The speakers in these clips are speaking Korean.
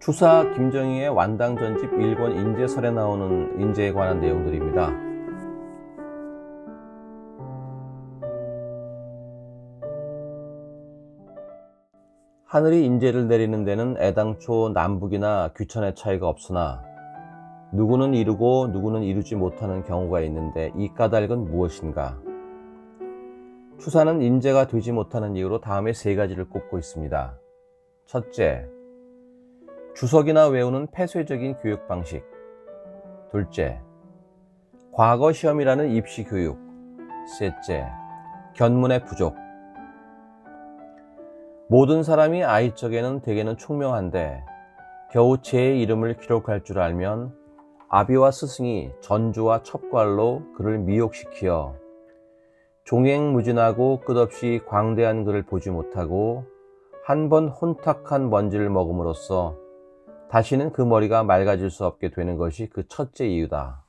추사 김정희의 완당전집 1권 인재설에 나오는 인재에 관한 내용들입니다. 하늘이 인재를 내리는 데는 애당초 남북이나 귀천의 차이가 없으나 누구는 이루고 누구는 이루지 못하는 경우가 있는데 이 까닭은 무엇인가? 추사는 인재가 되지 못하는 이유로 다음에 세 가지를 꼽고 있습니다. 첫째, 주석이나 외우는 폐쇄적인 교육 방식. 둘째, 과거 시험이라는 입시 교육. 셋째, 견문의 부족. 모든 사람이 아이적에는 대개는 총명한데 겨우 제 이름을 기록할 줄 알면 아비와 스승이 전주와 첩괄로 그를 미혹시키어 종횡무진하고 끝없이 광대한 그를 보지 못하고 한 번 혼탁한 먼지를 먹음으로써 다시는 그 머리가 맑아질 수 없게 되는 것이 그 첫째 이유다.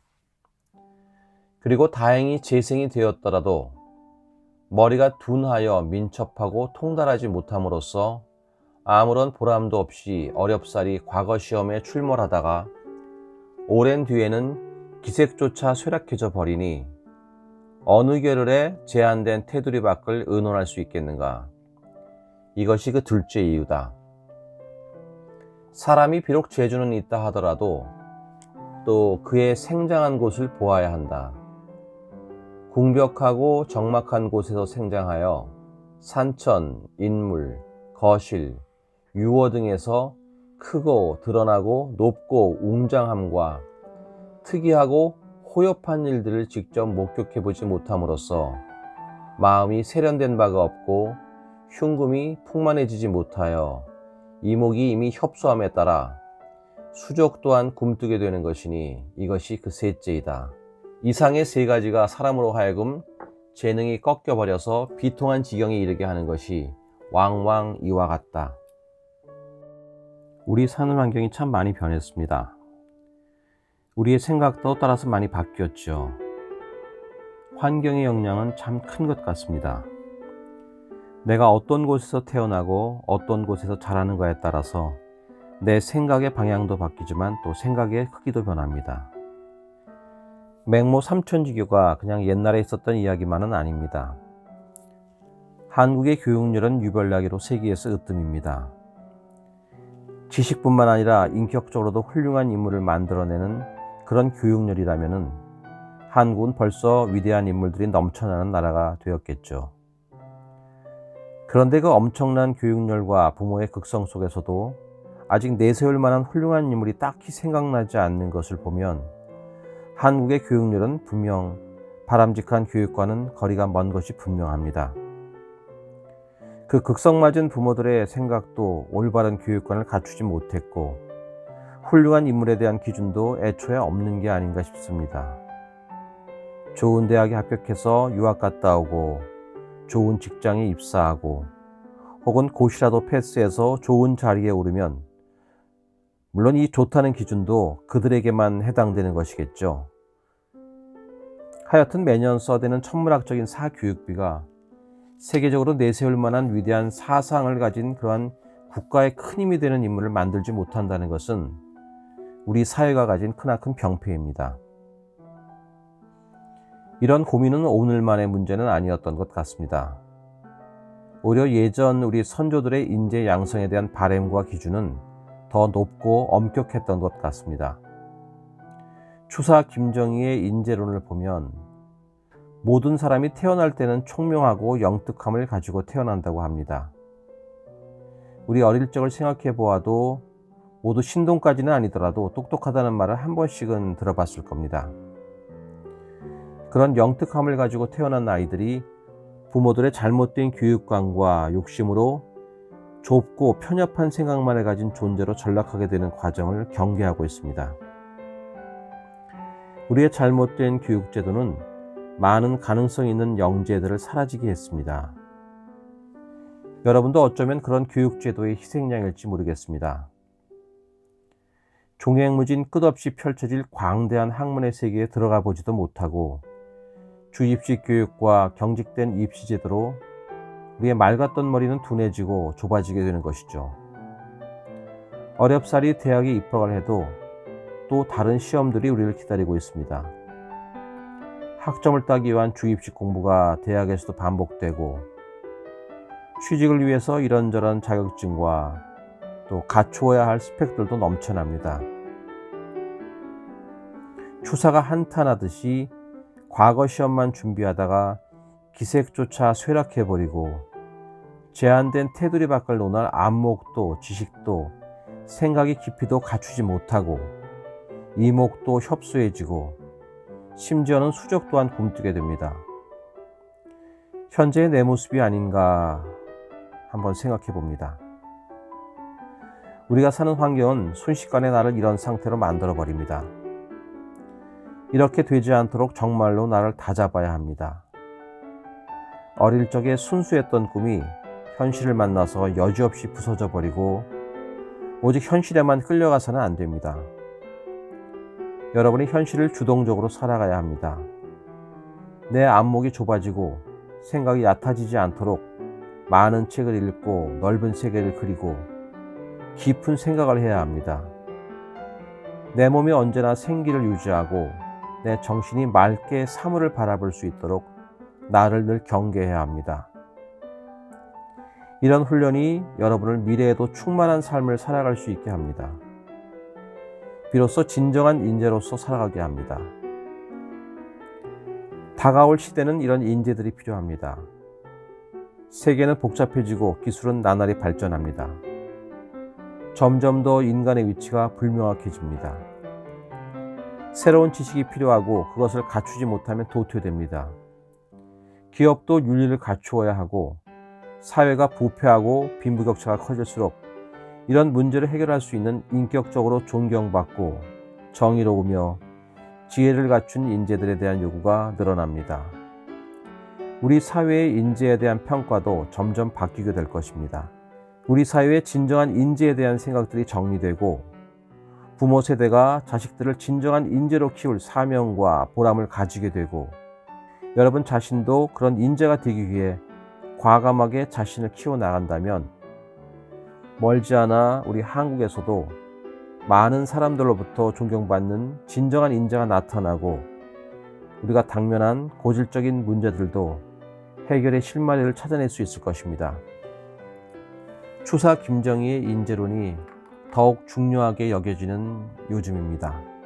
그리고 다행히 재생이 되었더라도 머리가 둔하여 민첩하고 통달하지 못함으로써 아무런 보람도 없이 어렵사리 과거 시험에 출몰하다가 오랜 뒤에는 기색조차 쇠락해져 버리니 어느 겨를에 제한된 테두리 밖을 의논할 수 있겠는가. 이것이 그 둘째 이유다. 사람이 비록 재주는 있다 하더라도 또 그의 생장한 곳을 보아야 한다. 궁벽하고 적막한 곳에서 생장하여 산천, 인물, 거실, 유어 등에서 크고 드러나고 높고 웅장함과 특이하고 호협한 일들을 직접 목격해보지 못함으로써 마음이 세련된 바가 없고 흉금이 풍만해지지 못하여 이목이 이미 협소함에 따라 수족 또한 굼뜨게 되는 것이니 이것이 그 셋째이다. 이상의 세 가지가 사람으로 하여금 재능이 꺾여버려서 비통한 지경에 이르게 하는 것이 왕왕 이와 같다. 우리 사는 환경이 참 많이 변했습니다. 우리의 생각도 따라서 많이 바뀌었죠. 환경의 영향은 참 큰 것 같습니다. 내가 어떤 곳에서 태어나고 어떤 곳에서 자라는가에 따라서 내 생각의 방향도 바뀌지만 또 생각의 크기도 변합니다. 맹모 삼천지교가 그냥 옛날에 있었던 이야기만은 아닙니다. 한국의 교육열은 유별나기로 세계에서 으뜸입니다. 지식뿐만 아니라 인격적으로도 훌륭한 인물을 만들어내는 그런 교육열이라면은 한국은 벌써 위대한 인물들이 넘쳐나는 나라가 되었겠죠. 그런데 그 엄청난 교육열과 부모의 극성 속에서도 아직 내세울 만한 훌륭한 인물이 딱히 생각나지 않는 것을 보면 한국의 교육열은 분명 바람직한 교육과는 거리가 먼 것이 분명합니다. 그 극성맞은 부모들의 생각도 올바른 교육관을 갖추지 못했고 훌륭한 인물에 대한 기준도 애초에 없는 게 아닌가 싶습니다. 좋은 대학에 합격해서 유학 갔다 오고 좋은 직장에 입사하고 혹은 고시라도 패스해서 좋은 자리에 오르면 물론 이 좋다는 기준도 그들에게만 해당되는 것이겠죠. 하여튼 매년 써대는 천문학적인 사교육비가 세계적으로 내세울 만한 위대한 사상을 가진 그러한 국가의 큰 힘이 되는 인물을 만들지 못한다는 것은 우리 사회가 가진 크나큰 병폐입니다. 이런 고민은 오늘만의 문제는 아니었던 것 같습니다. 오히려 예전 우리 선조들의 인재 양성에 대한 바램과 기준은 더 높고 엄격했던 것 같습니다. 추사 김정희의 인재론을 보면 모든 사람이 태어날 때는 총명하고 영특함을 가지고 태어난다고 합니다. 우리 어릴 적을 생각해 보아도 모두 신동까지는 아니더라도 똑똑하다는 말을 한 번씩은 들어봤을 겁니다. 그런 영특함을 가지고 태어난 아이들이 부모들의 잘못된 교육관과 욕심으로 좁고 편협한 생각만을 가진 존재로 전락하게 되는 과정을 경계하고 있습니다. 우리의 잘못된 교육제도는 많은 가능성 있는 영재들을 사라지게 했습니다. 여러분도 어쩌면 그런 교육제도의 희생양일지 모르겠습니다. 종횡무진 끝없이 펼쳐질 광대한 학문의 세계에 들어가 보지도 못하고 주입식 교육과 경직된 입시제도로 우리의 맑았던 머리는 둔해지고 좁아지게 되는 것이죠. 어렵사리 대학에 입학을 해도 또 다른 시험들이 우리를 기다리고 있습니다. 학점을 따기 위한 주입식 공부가 대학에서도 반복되고, 취직을 위해서 이런저런 자격증과 또 갖추어야 할 스펙들도 넘쳐납니다. 추사가 한탄하듯이 과거 시험만 준비하다가 기색조차 쇠락해버리고, 제한된 테두리 밖을 논할 안목도 지식도 생각의 깊이도 갖추지 못하고, 이목도 협소해지고, 심지어는 수적 또한 굼뜨게 됩니다. 현재의 내 모습이 아닌가 한번 생각해 봅니다. 우리가 사는 환경은 순식간에 나를 이런 상태로 만들어 버립니다. 이렇게 되지 않도록 정말로 나를 다잡아야 합니다. 어릴 적에 순수했던 꿈이 현실을 만나서 여지없이 부서져 버리고 오직 현실에만 끌려가서는 안 됩니다. 여러분이 현실을 주동적으로 살아가야 합니다. 내 안목이 좁아지고 생각이 얕아지지 않도록 많은 책을 읽고 넓은 세계를 그리고 깊은 생각을 해야 합니다. 내 몸이 언제나 생기를 유지하고 내 정신이 맑게 사물을 바라볼 수 있도록 나를 늘 경계해야 합니다. 이런 훈련이 여러분을 미래에도 충만한 삶을 살아갈 수 있게 합니다. 비로소 진정한 인재로서 살아가게 합니다. 다가올 시대는 이런 인재들이 필요합니다. 세계는 복잡해지고 기술은 나날이 발전합니다. 점점 더 인간의 위치가 불명확해집니다. 새로운 지식이 필요하고 그것을 갖추지 못하면 도태됩니다. 기업도 윤리를 갖추어야 하고 사회가 부패하고 빈부격차가 커질수록 이런 문제를 해결할 수 있는 인격적으로 존경받고 정의로우며 지혜를 갖춘 인재들에 대한 요구가 늘어납니다. 우리 사회의 인재에 대한 평가도 점점 바뀌게 될 것입니다. 우리 사회의 진정한 인재에 대한 생각들이 정리되고 부모 세대가 자식들을 진정한 인재로 키울 사명과 보람을 가지게 되고 여러분 자신도 그런 인재가 되기 위해 과감하게 자신을 키워나간다면 멀지 않아 우리 한국에서도 많은 사람들로부터 존경받는 진정한 인재가 나타나고 우리가 당면한 고질적인 문제들도 해결의 실마리를 찾아낼 수 있을 것입니다. 추사 김정희의 인재론이 더욱 중요하게 여겨지는 요즘입니다.